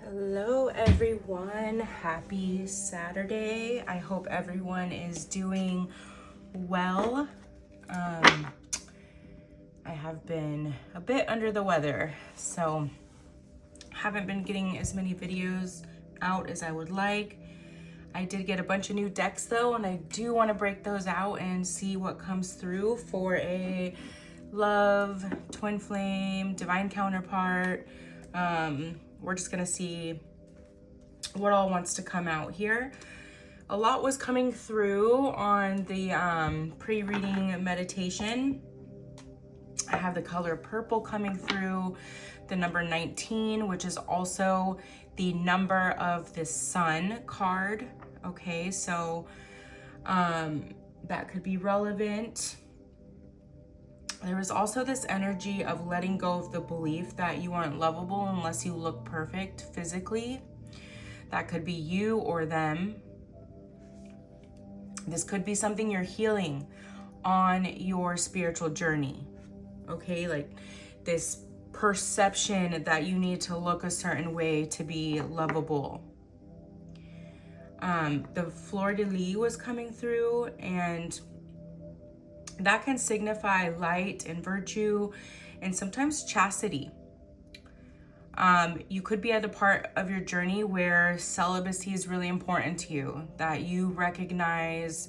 Hello everyone, happy Saturday. I hope everyone is doing well. I have been a bit under the weather, so haven't been getting as many videos out as I would like. I did get a bunch of new decks though, and I do want to break those out and see what comes through for a love, twin flame, divine counterpart. We're just gonna see what all wants to come out here. A lot was coming through on the pre-reading meditation. I have the color purple coming through, the number 19, which is also the number of the sun card. Okay, so that could be relevant. There was also this energy of letting go of the belief that you aren't lovable unless you look perfect physically. That could be you or them. This could be something you're healing on your spiritual journey. Okay, like this perception that you need to look a certain way to be lovable. The fleur-de-lis was coming through, and that can signify light and virtue and sometimes chastity. You could be at a part of your journey where celibacy is really important to you, that you recognize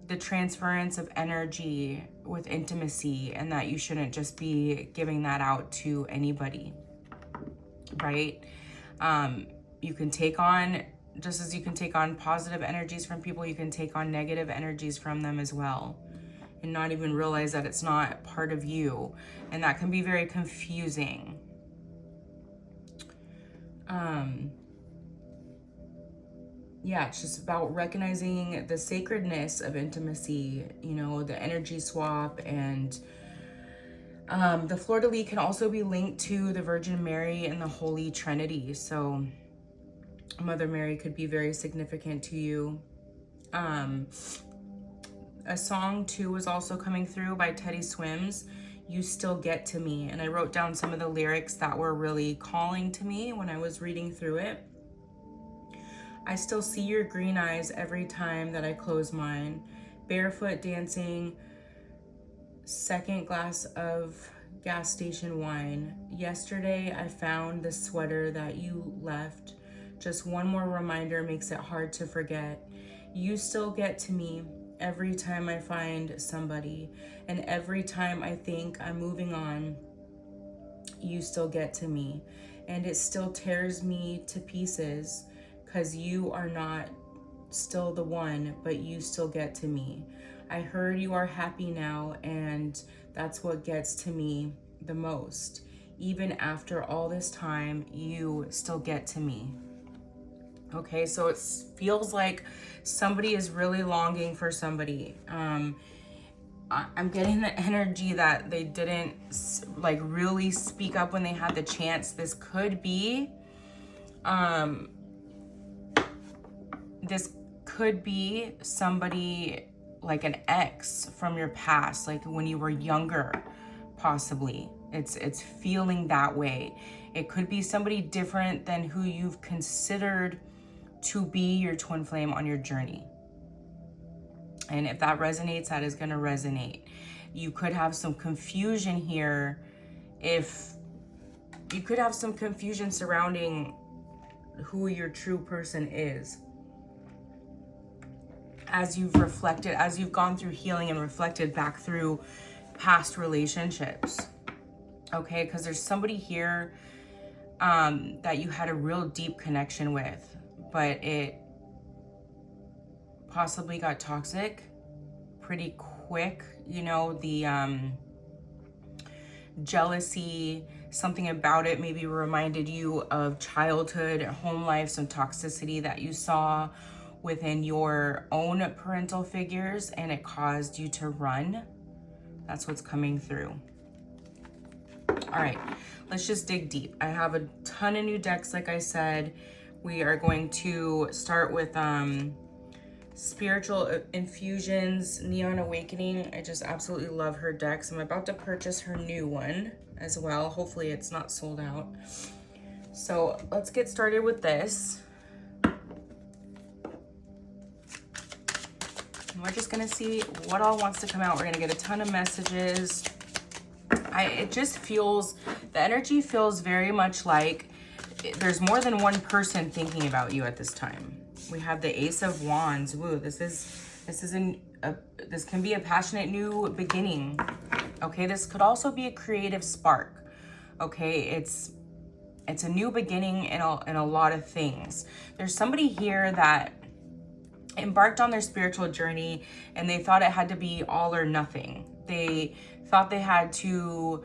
the transference of energy with intimacy, and that you shouldn't just be giving that out to anybody, right? You can take on, just as you can take on positive energies from people, you can take on negative energies from them as well, and not even realize that it's not part of you. And that can be very confusing. Yeah, it's just about recognizing the sacredness of intimacy, you know, the energy swap. And the fleur-de-lis can also be linked to the Virgin Mary and the Holy Trinity. So Mother Mary could be very significant to you. A song too was also coming through by Teddy Swims, You Still Get to Me. And I wrote down some of the lyrics that were really calling to me when I was reading through it. I still see your green eyes every time that I close mine. Barefoot dancing, second glass of gas station wine. Yesterday I found the sweater that you left. Just one more reminder makes it hard to forget. You still get to me every time I find somebody, and every time I think I'm moving on, you still get to me. And it still tears me to pieces, 'cause you are not still the one, but you still get to me. I heard you are happy now, and that's what gets to me the most. Even after all this time, you still get to me. Okay, so it feels like somebody is really longing for somebody. I'm getting the energy that they didn't like really speak up when they had the chance. This could be somebody like an ex from your past, like when you were younger, possibly. It's feeling that way. It could be somebody different than who you've considered to be your twin flame on your journey. And if that resonates, that is going to resonate. You could have some confusion here. If you could have some confusion surrounding who your true person is, as you've reflected, as you've gone through healing and reflected back through past relationships. Okay, because there's somebody here that you had a real deep connection with, but it possibly got toxic pretty quick. You know, the jealousy, something about it maybe reminded you of childhood, home life, some toxicity that you saw within your own parental figures, and it caused you to run. That's what's coming through. All right, let's just dig deep. I have a ton of new decks, like I said. We are going to start with Spiritual Infusions, Neon Awakening. I just absolutely love her decks. I'm about to purchase her new one as well. Hopefully it's not sold out. So let's get started with this. We're just gonna see what all wants to come out. We're gonna get a ton of messages. It just feels, the energy feels very much like there's more than one person thinking about you at this time. We have the Ace of Wands. Woo, this can be a passionate new beginning. Okay, this could also be a creative spark. Okay, it's a new beginning in a lot of things. There's somebody here that embarked on their spiritual journey and they thought it had to be all or nothing. They thought they had to,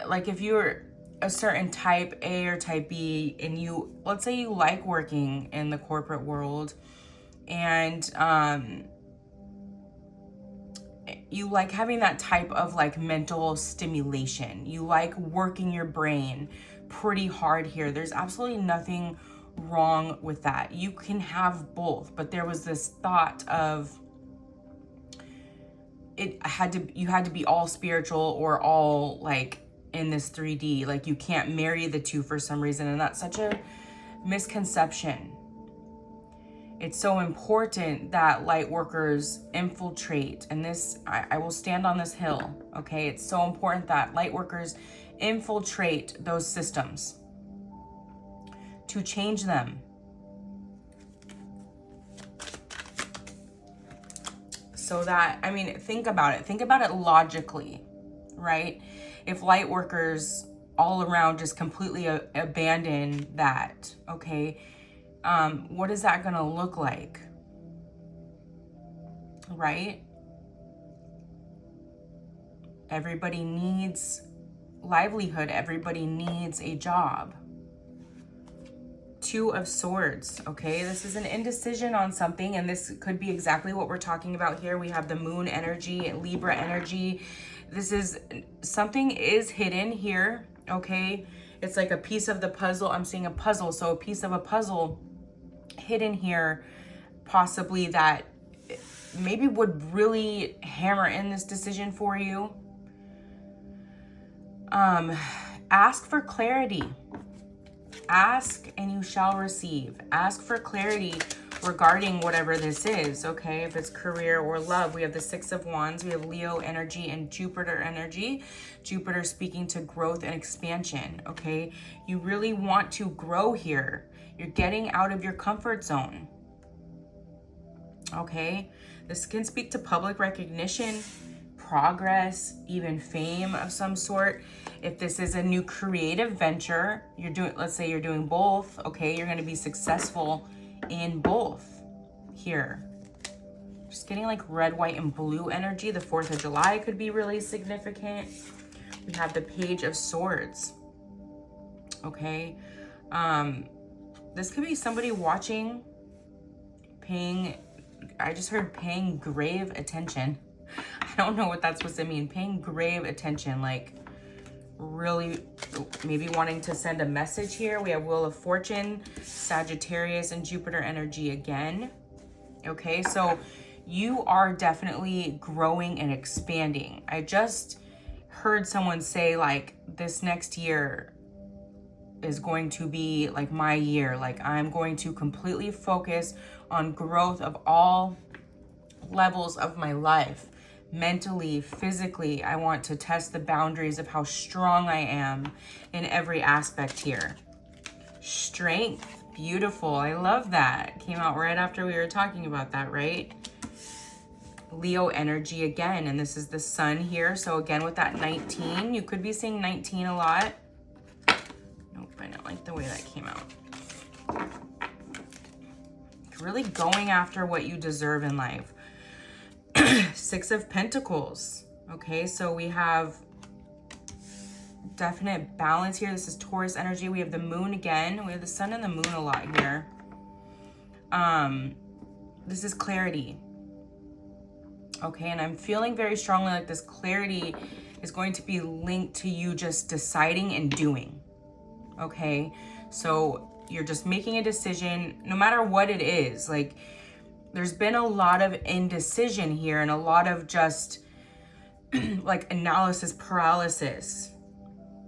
like, if you're a certain type A or type B and you, let's say you like working in the corporate world and you like having that type of like mental stimulation, you like working your brain pretty hard here, there's absolutely nothing wrong with that. You can have both, but there was this thought of you had to be all spiritual or all like in this 3D, like you can't marry the two for some reason, and that's such a misconception. It's so important that light workers infiltrate, and this, I will stand on this hill, okay? It's so important that light workers infiltrate those systems to change them. So that, I mean, think about it logically, right? If light workers all around just completely abandon that, okay, what is that gonna look like, right? Everybody needs livelihood. Everybody needs a job. Two of Swords, okay? This is an indecision on something, and this could be exactly what we're talking about here. We have the Moon energy, Libra energy. This is, something is hidden here, okay? It's like a piece of the puzzle. I'm seeing a puzzle, so a piece of a puzzle hidden here, possibly that maybe would really hammer in this decision for you. Ask for clarity. Ask and you shall receive. Ask for clarity regarding whatever this is, okay? If it's career or love, we have the Six of Wands, we have Leo energy and Jupiter energy. Jupiter speaking to growth and expansion, okay? You really want to grow here. You're getting out of your comfort zone, okay? This can speak to public recognition, progress, even fame of some sort. If this is a new creative venture, you're doing, let's say you're doing both, okay, you're going to be successful in both here. Just getting like red, white, and blue energy. The 4th of July could be really significant. We have the Page of Swords, okay? This could be somebody watching, I just heard paying grave attention. I don't know what that's supposed to mean. Paying grave attention, like really maybe wanting to send a message here. We have Wheel of Fortune, Sagittarius, and Jupiter energy again. Okay, so you are definitely growing and expanding. I just heard someone say like this next year is going to be like my year. Like I'm going to completely focus on growth of all levels of my life. Mentally, physically, I want to test the boundaries of how strong I am in every aspect here. Strength, beautiful. I love that. Came out right after we were talking about that, right? Leo energy again, and this is the Sun here. So again, with that 19, you could be seeing 19 a lot. Nope, I don't like the way that came out. Really going after what you deserve in life. 6 of Pentacles. Okay, so we have definite balance here. This is Taurus energy. We have the Moon again. We have the Sun and the Moon a lot here. This is clarity. Okay, and I'm feeling very strongly like this clarity is going to be linked to you just deciding and doing. Okay, so you're just making a decision, no matter what it is. Like, there's been a lot of indecision here and a lot of just like analysis paralysis.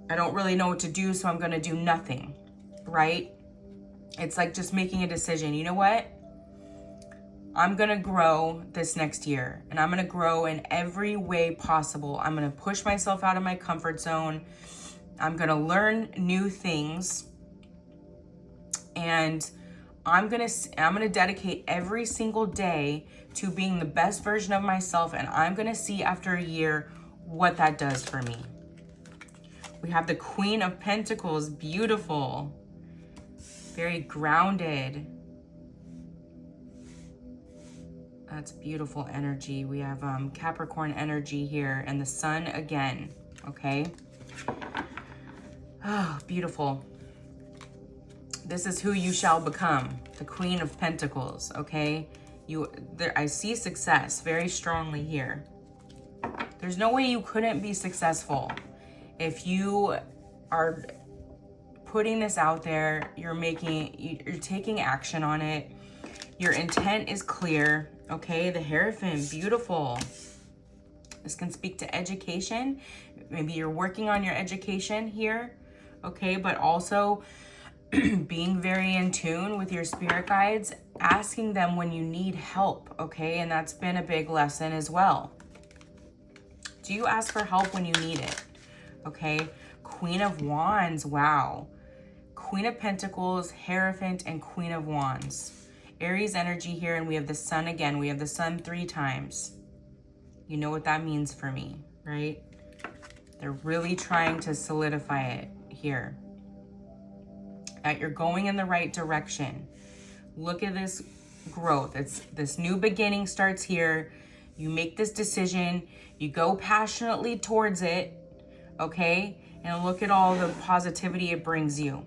I don't really know what to do, so I'm going to do nothing, right? It's like just making a decision. You know what? I'm going to grow this next year, and I'm going to grow in every way possible. I'm going to push myself out of my comfort zone. I'm going to learn new things, and I'm going to dedicate every single day to being the best version of myself, and I'm going to see after a year what that does for me. We have the Queen of Pentacles, beautiful, very grounded. That's beautiful energy. We have Capricorn energy here, and the Sun again, okay? Oh, beautiful. This is who you shall become, the Queen of Pentacles, okay? I see success very strongly here. There's no way you couldn't be successful if you are putting this out there. You're taking action on it. Your intent is clear, okay? The Hierophant, beautiful. This can speak to education. Maybe you're working on your education here, okay? But also being very in tune with your spirit guides, asking them when you need help, okay? And that's been a big lesson as well. Do you ask for help when you need it? Okay, Queen of Wands, wow. Queen of Pentacles, Hierophant, and Queen of Wands. Aries energy here, and we have the Sun again. We have the Sun 3 times. You know what that means for me, right? They're really trying to solidify it here. That you're going in the right direction. Look at this growth. This new beginning starts here. You make this decision. You go passionately towards it, okay? And look at all the positivity it brings you.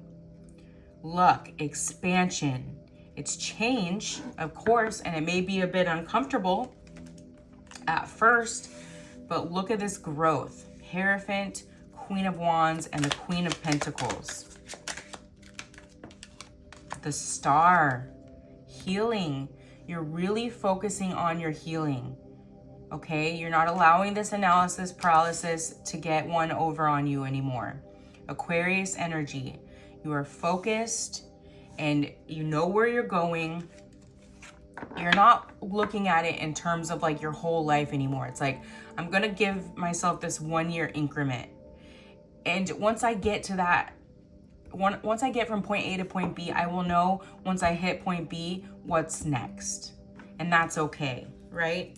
Luck, expansion. It's change, of course, and it may be a bit uncomfortable at first, but look at this growth. Hierophant, Queen of Wands, and the Queen of Pentacles. The Star, healing. You're really focusing on your healing. Okay, you're not allowing this analysis paralysis to get one over on you anymore. Aquarius energy. You are focused and you know where you're going. You're not looking at it in terms of like your whole life anymore. It's like, I'm going to give myself this 1 year increment. And once I get to that, once I get from point A to point B, I will know once I hit point B, what's next. And that's okay, right?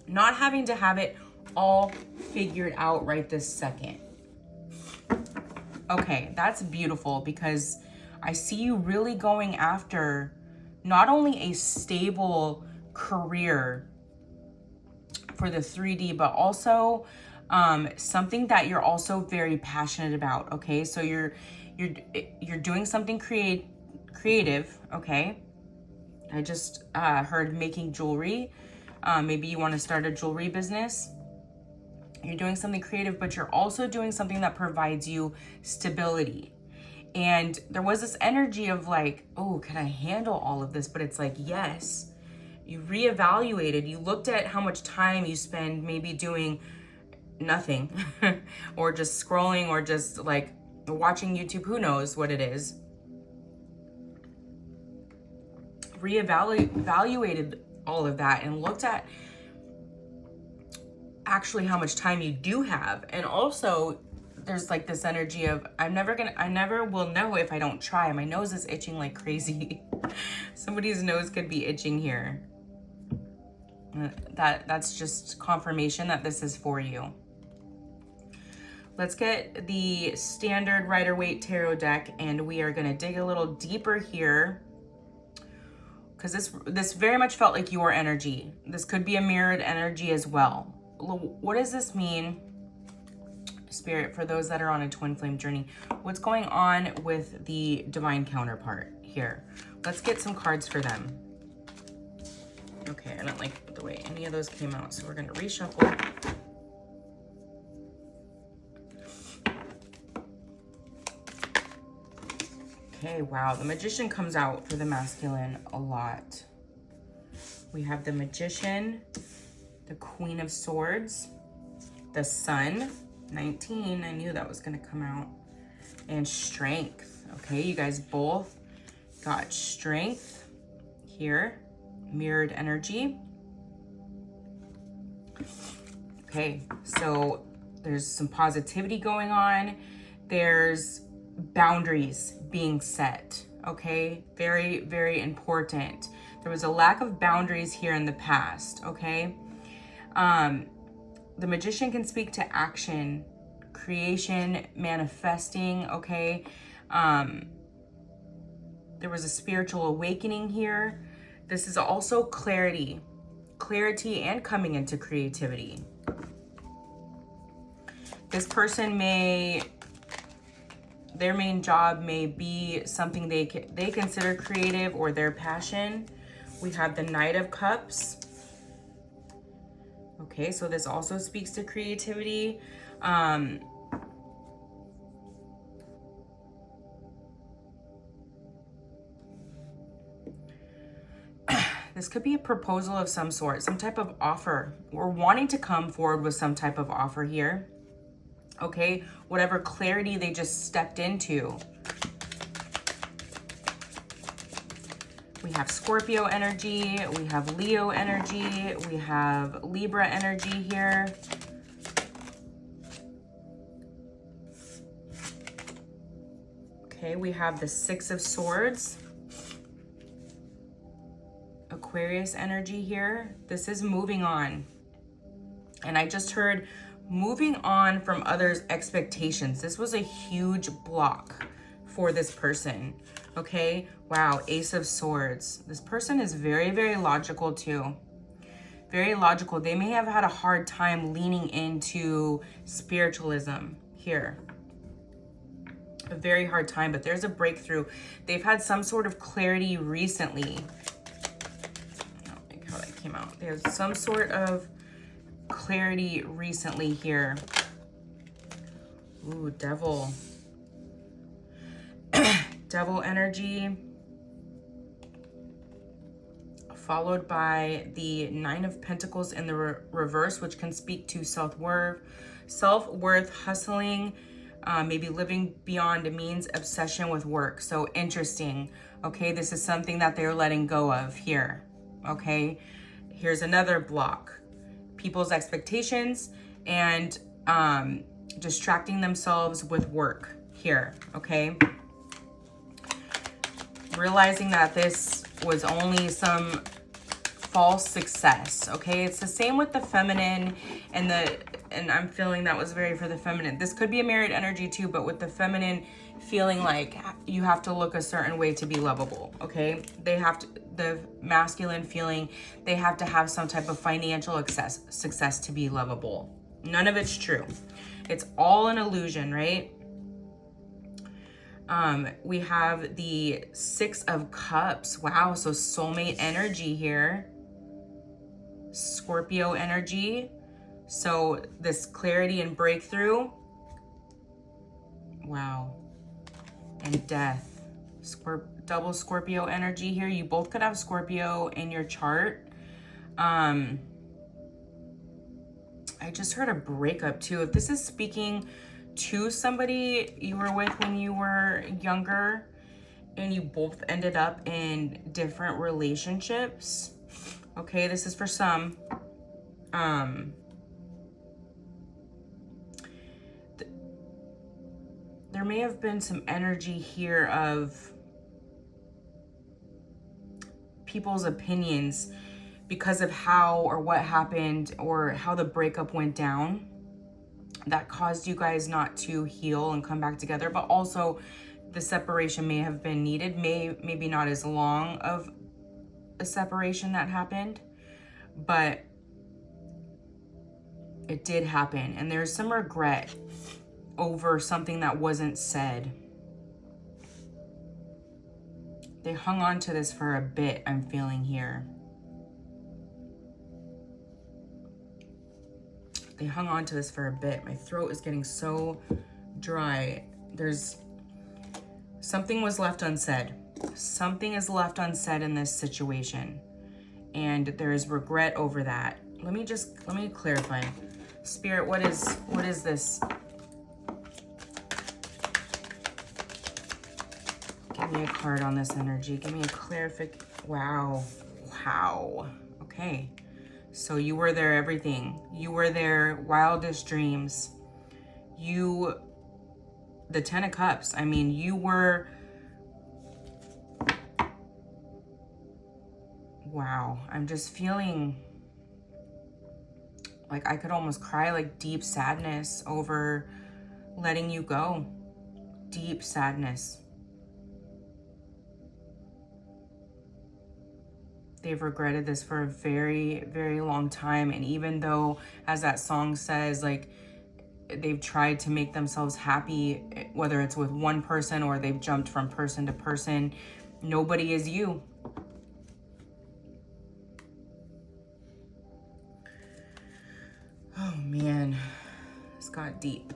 Not having to have it all figured out right this second. Okay, that's beautiful because I see you really going after not only a stable career for the 3D, but also something that you're also very passionate about, okay? So you're doing something creative, okay? I just heard making jewelry. Maybe you want to start a jewelry business. You're doing something creative, but you're also doing something that provides you stability. And there was this energy of like, oh, can I handle all of this? But it's like, yes. You reevaluated. You looked at how much time you spend maybe doing nothing or just scrolling or just like watching YouTube. Who knows what it is. Reevaluated all of that and looked at actually how much time you do have. And also there's like this energy of I never will know if I don't try. My nose is itching like crazy. Somebody's nose could be itching here. That's just confirmation that this is for you. Let's get the standard Rider-Waite Tarot deck and we are going to dig a little deeper here. Because this very much felt like your energy. This could be a mirrored energy as well. What does this mean, Spirit, for those that are on a twin flame journey? What's going on with the divine counterpart here? Let's get some cards for them. Okay, I don't like the way any of those came out, so we're going to reshuffle. Okay, wow. The Magician comes out for the masculine a lot. We have the Magician, the Queen of Swords, the Sun, 19. I knew that was going to come out. And Strength. Okay, you guys both got Strength here. Mirrored energy. Okay, so there's some positivity going on. There's boundaries being set. Okay, very, very important. There was a lack of boundaries here in the past. Okay, the Magician can speak to action, creation, manifesting. Okay, there was a spiritual awakening here. This is also clarity and coming into creativity. This person their main job may be something they consider creative or their passion. We have the Knight of Cups. Okay, so this also speaks to creativity. This could be a proposal of some sort, some type of offer. We're wanting to come forward with some type of offer here. Okay, whatever clarity they just stepped into. We have Scorpio energy, we have Leo energy, we have Libra energy here. Okay, we have the Six of Swords. Aquarius energy here. This is moving on. And I just heard moving on from others' expectations. This was a huge block for this person. Okay, wow, Ace of Swords. This person is very, very logical too. Very logical. They may have had a hard time leaning into spiritualism here. A very hard time, but there's a breakthrough. They've had some sort of clarity recently. I don't think how that came out. There's some sort of clarity recently here. Ooh, Devil. Devil energy. Followed by the Nine of Pentacles in the reverse, which can speak to self-worth, hustling, maybe living beyond means, obsession with work. So interesting. Okay, this is something that they're letting go of here. Okay, here's another block. People's expectations and distracting themselves with work here. Okay, realizing that this was only some false success. Okay, it's the same with the feminine and I'm feeling that was very for the feminine. This could be a married energy too, but with the feminine feeling like you have to look a certain way to be lovable. Okay, they have to, the masculine feeling they have to have some type of financial success to be lovable. None of it's true. It's all an illusion, right? We have the Six of Cups. Wow, so soulmate energy here. Scorpio energy. So this clarity and breakthrough. Wow. And Death. Double Scorpio energy here. You both could have Scorpio in your chart. I just heard a breakup too. If this is speaking to somebody you were with when you were younger and you both ended up in different relationships. Okay, this is for some. There may have been some energy here of people's opinions because of how or what happened or how the breakup went down that caused you guys not to heal and come back together, but also the separation may have been needed, maybe not as long of a separation that happened, but it did happen. And there's some regret over something that wasn't said. They hung on to this for a bit, I'm feeling here. They hung on to this for a bit. My throat is getting so dry. There's Something was left unsaid. Something is left unsaid in this situation. And there is regret over that. Let me clarify. Spirit, what is this? Give me a card on this energy. Give me a clarification. Wow. Okay. So you were their everything. You were their wildest dreams. The 10 of Cups. I mean, you were... Wow. I'm just feeling like I could almost cry, like deep sadness over letting you go. Deep sadness. They've regretted this for a very, very long time. And even though, as that song says, like, they've tried to make themselves happy, whether it's with one person or they've jumped from person to person, nobody is you. Oh man, this got deep.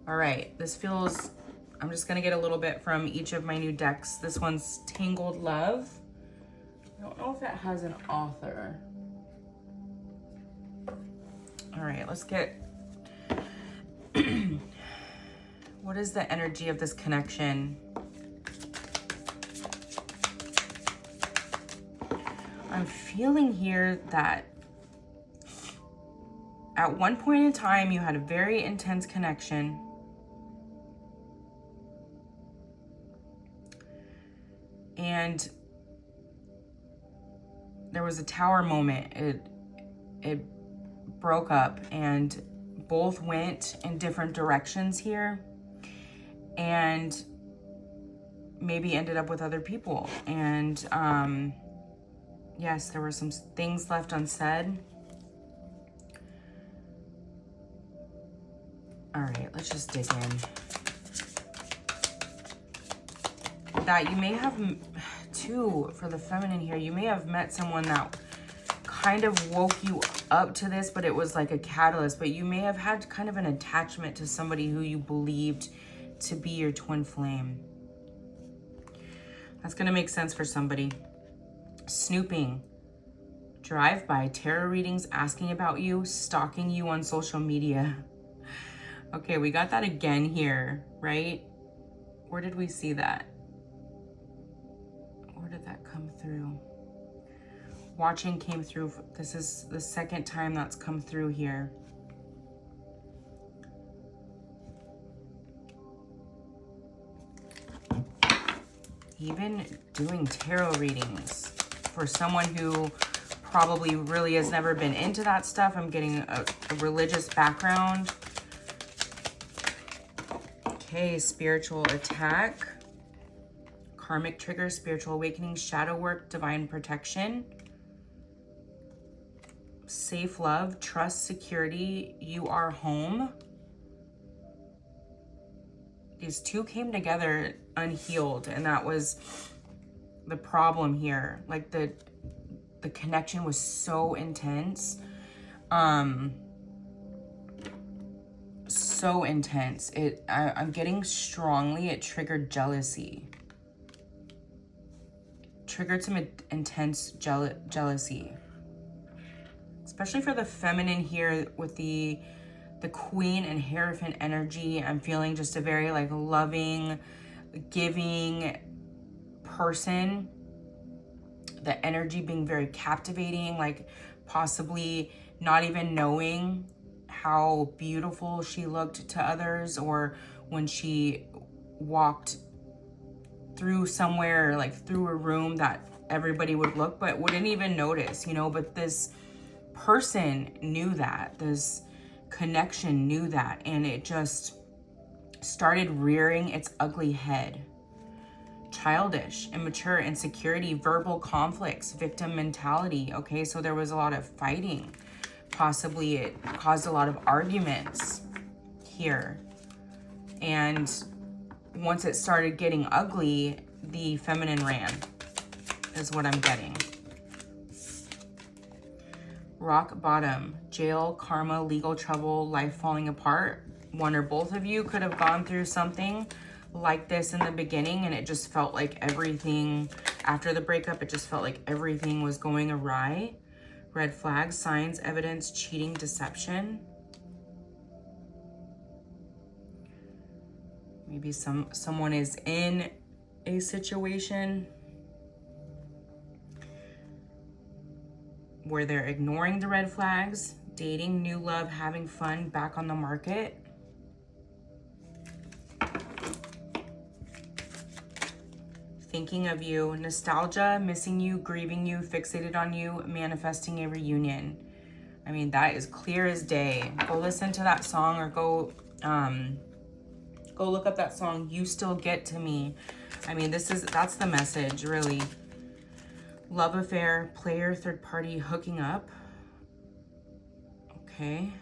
All right, this feels, I'm just gonna get a little bit from each of my new decks. This one's Tangled Love. I don't know if it has an author. All right, let's get, what is the energy of this connection? I'm feeling here that at one point in time, you had a very intense connection. And there was a tower moment. It broke up and both went in different directions here. And maybe ended up with other people. And yes, there were some things left unsaid. All right, let's just dig in. That you may have, too, for the feminine here, you may have met someone that kind of woke you up to this, but it was like a catalyst. But you may have had kind of an attachment to somebody who you believed to be your twin flame. That's going to make sense for somebody. Snooping. Drive-by, tarot readings, asking about you, stalking you on social media. Okay, we got that again here, right? Where did we see that? Where did that come through? Watching came through. This is the second time that's come through here. Even doing tarot readings for someone who probably really has never been into that stuff. I'm getting a religious background. Okay, spiritual attack, karmic trigger, spiritual awakening, shadow work, divine protection, safe love, trust, security, you are home. These two came together unhealed, and that was the problem here. Like the connection was so intense. So intense. I'm getting strongly, it triggered jealousy. Triggered some intense jealousy. Especially for the feminine here with the Queen and Hierophant energy. I'm feeling just a very like loving, giving person. The energy being very captivating, like possibly not even knowing how beautiful she looked to others, or when she walked through somewhere, like through a room, that everybody would look but wouldn't even notice, you know. But this person knew that, this connection knew that, and it just started rearing its ugly head. Childish, immature, insecurity, verbal conflicts, victim mentality. Okay, so there was a lot of fighting. Possibly it caused a lot of arguments here. And once it started getting ugly, the feminine ran, is what I'm getting. Rock bottom, jail, karma, legal trouble, life falling apart. One or both of you could have gone through something like this in the beginning, and it just felt like everything, after the breakup, it just felt like everything was going awry. Red flags, signs, evidence, cheating, deception. Maybe someone is in a situation where they're ignoring the red flags, dating, new love, having fun, back on the market. Thinking of you, nostalgia, missing you, grieving you, fixated on you, manifesting a reunion. I mean, that is clear as day. Go listen to that song, or go look up that song, You Still Get to Me. I mean, that's the message, really. Love affair, player, third party, hooking up. Okay.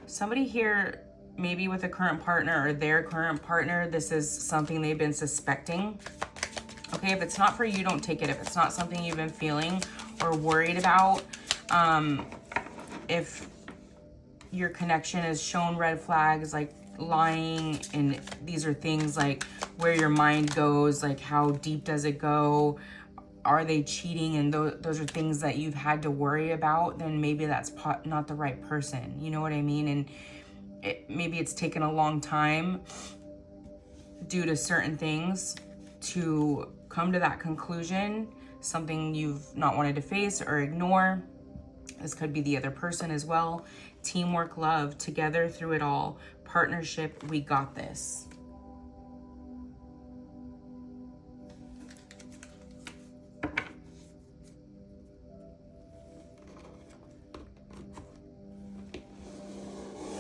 Somebody here, maybe with a current partner or their current partner, this is something they've been suspecting. Okay, if it's not for you, don't take it. If it's not something you've been feeling or worried about, if your connection has shown red flags like lying, and these are things like where your mind goes, like how deep does it go? Are they cheating? And those are things that you've had to worry about, then maybe that's not the right person. You know what I mean? And maybe it's taken a long time due to certain things to come to that conclusion, something you've not wanted to face or ignore. This could be the other person as well. Teamwork, love, together through it all, partnership, we got this.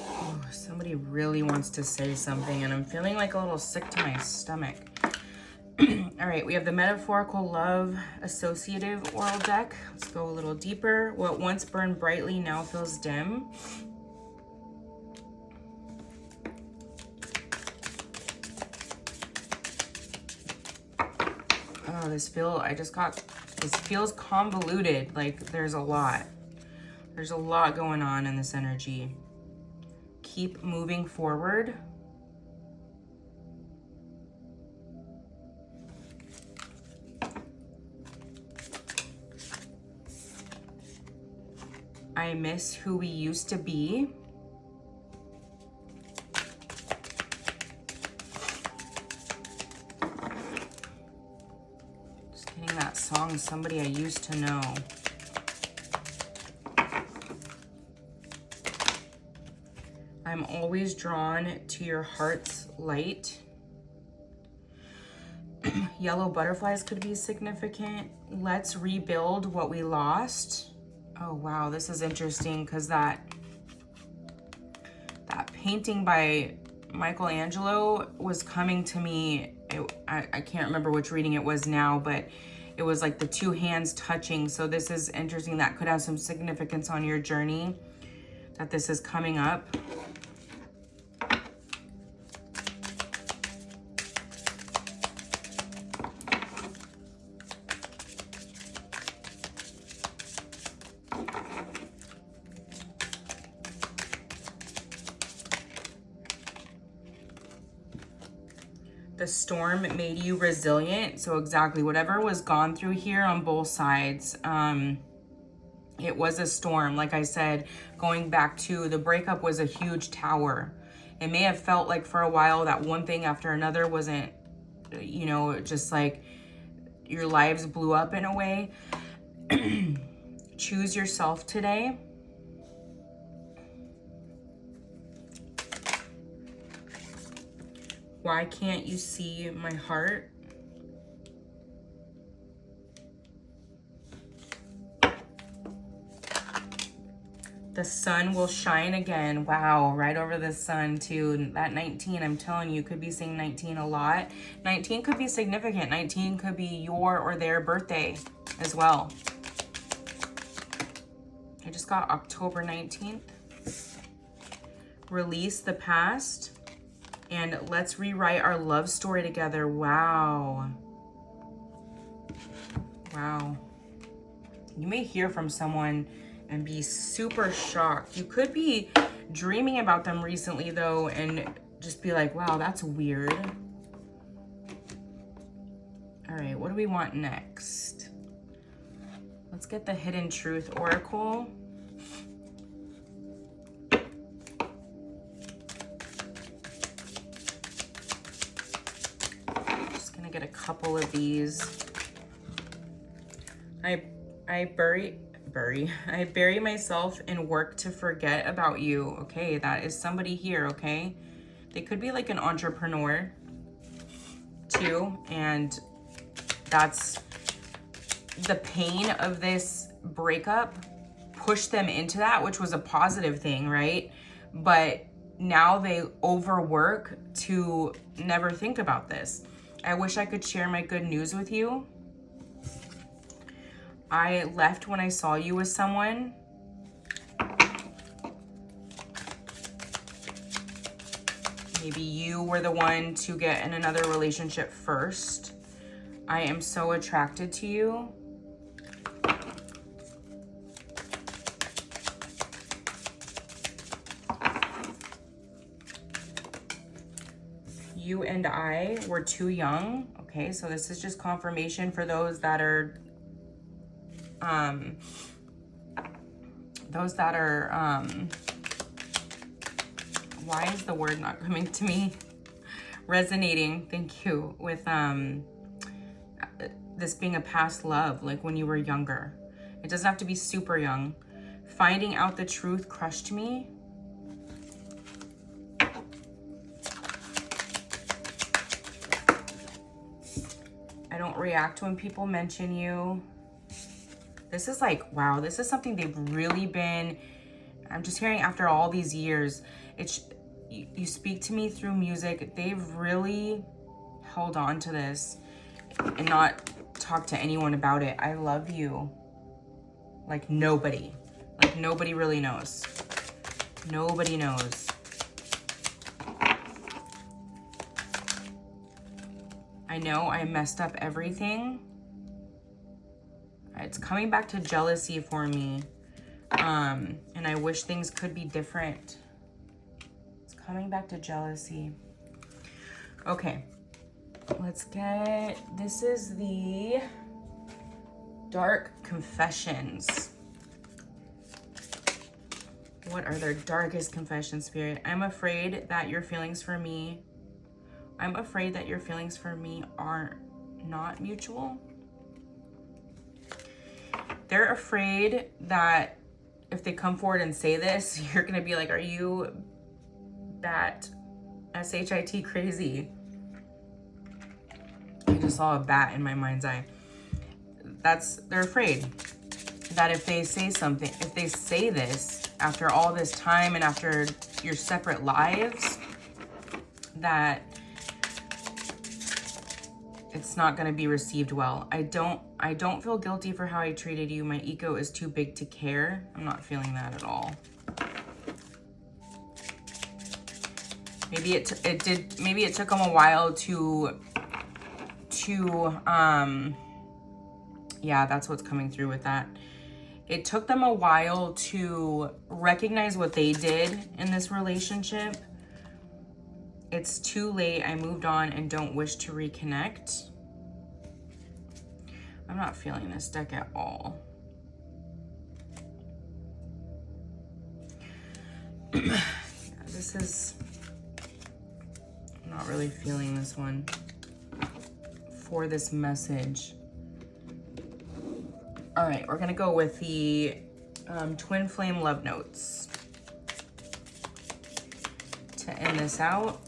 Oh, somebody really wants to say something, and I'm feeling like a little sick to my stomach. All right, we have the metaphorical love associative oral deck. Let's go a little deeper. What once burned brightly now feels dim. Oh, this feels convoluted. Like there's a lot going on in this energy. Keep moving forward. I miss who we used to be. Just getting that song, Somebody I Used to Know. I'm always drawn to your heart's light. Yellow butterflies could be significant. Let's rebuild what we lost. Oh, wow, this is interesting because that painting by Michelangelo was coming to me. I can't remember which reading it was now, but it was like the two hands touching. So this is interesting. That could have some significance on your journey, that this is coming up. The storm made you resilient. So exactly whatever was gone through here on both sides, it was a storm. Like I said, going back to the breakup was a huge tower. It may have felt like for a while that one thing after another wasn't, you know, just like your lives blew up in a way. Choose yourself today. Why can't you see my heart? The sun will shine again. Wow, right over the sun too. That 19, I'm telling you, could be saying 19 a lot. 19 could be significant. 19 could be your or their birthday as well. I just got October 19th. Release the past. And let's rewrite our love story together. Wow. Wow. You may hear from someone and be super shocked. You could be dreaming about them recently though and just be like, wow, that's weird. All right, what do we want next? Let's get the Hidden Truth Oracle. Just gonna get a couple of these. I bury myself in work to forget about you. Okay, that is somebody here, okay? They could be like an entrepreneur too, and that's the pain of this breakup pushed them into that, which was a positive thing, right? But now they overwork to never think about this. I wish I could share my good news with you. I left when I saw you with someone. Maybe you were the one to get in another relationship first. I am so attracted to you. You and I were too young. Okay, so this is just confirmation for those that are why is the word not coming to me? Resonating, thank you, with this being a past love, like when you were younger. It doesn't have to be super young. Finding out the truth crushed me. I don't react when people mention you. This is like, wow, this is something they've really been, I'm just hearing after all these years, you speak to me through music. They've really held on to this and not talked to anyone about it. I love you. Like nobody really knows. Nobody knows. I know I messed up everything. It's coming back to jealousy for me. And I wish things could be different. It's coming back to jealousy. Okay. Let's get, this is the Dark Confessions. What are their darkest confessions, Spirit? I'm afraid that your feelings for me are not mutual. They're afraid that if they come forward and say this, you're gonna be like, are you that SHIT crazy? I just saw a bat in my mind's eye. They're afraid that if they say something, if they say this after all this time and after your separate lives, that it's not going to be received well. I don't feel guilty for how I treated you. My ego is too big to care. I'm not feeling that at all. Maybe it took them a while to yeah, that's what's coming through with that. It took them a while to recognize what they did in this relationship. It's too late. I moved on and don't wish to reconnect. I'm not feeling this deck at all. Yeah, this is, I'm not really feeling this one for this message. All right, we're gonna go with the Twin Flame Love Notes to end this out.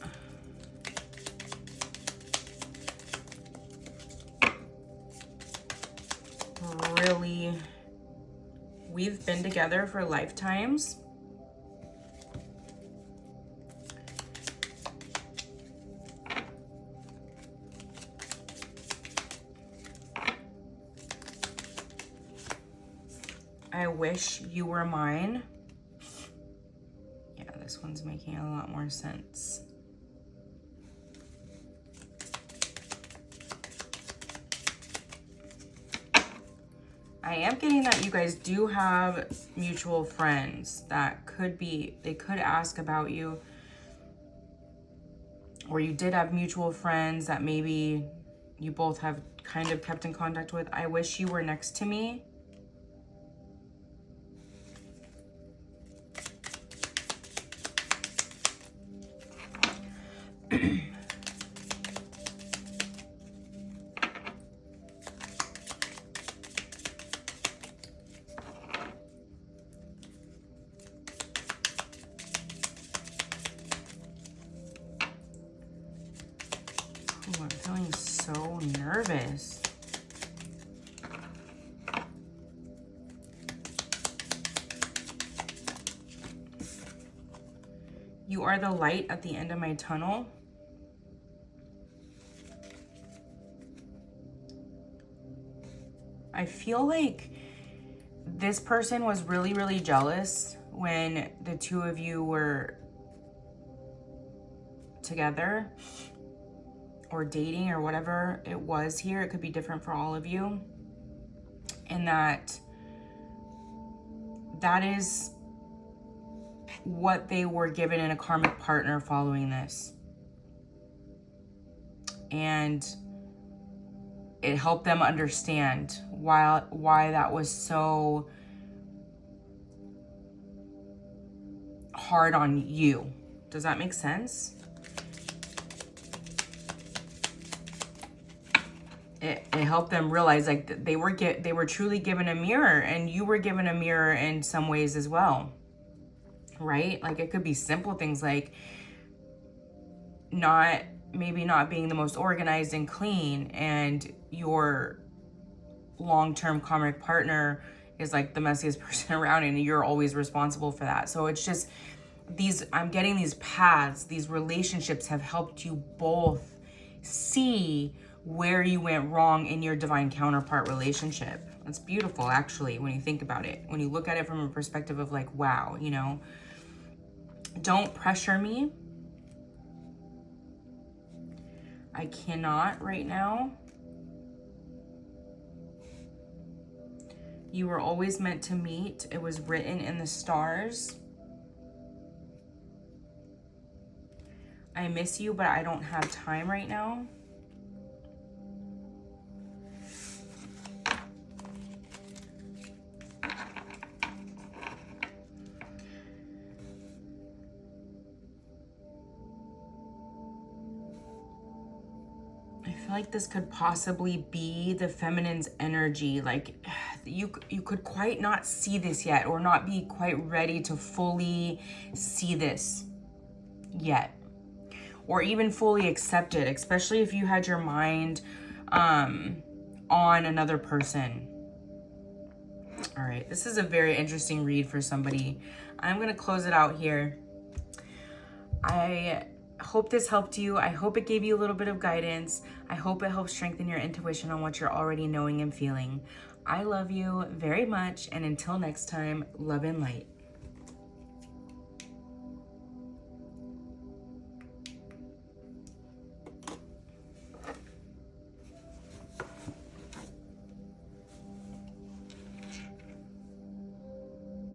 Really, we've been together for lifetimes. I wish you were mine. Yeah, this one's making a lot more sense. I am getting that you guys do have mutual friends that they could ask about you. Or you did have mutual friends that maybe you both have kind of kept in contact with. I wish you were next to me. Oh, I'm feeling so nervous. You are the light at the end of my tunnel. I feel like this person was really, really jealous when the two of you were together or dating or whatever it was here. It could be different for all of you. And that is what they were given in a karmic partner following this. And it helped them understand why that was so hard on you. Does that make sense? It helped them realize like they were truly given a mirror, and you were given a mirror in some ways as well, right? Like it could be simple things like maybe not being the most organized and clean, and your long-term karmic partner is like the messiest person around, and you're always responsible for that. So it's just I'm getting these paths, these relationships have helped you both see where you went wrong in your divine counterpart relationship. That's beautiful, actually, when you think about it. When you look at it from a perspective of like, wow, you know, don't pressure me. I cannot right now. You were always meant to meet. It was written in the stars. I miss you, but I don't have time right now. I feel like this could possibly be the feminine's energy. Like you could quite not see this yet, or not be quite ready to fully see this yet, or even fully accept it, especially if you had your mind on another person. All right, this is a very interesting read for somebody. I'm going to close it out here. I hope this helped you. I hope it gave you a little bit of guidance. I hope it helps strengthen your intuition on what you're already knowing and feeling. I love you very much, and until next time, love and light.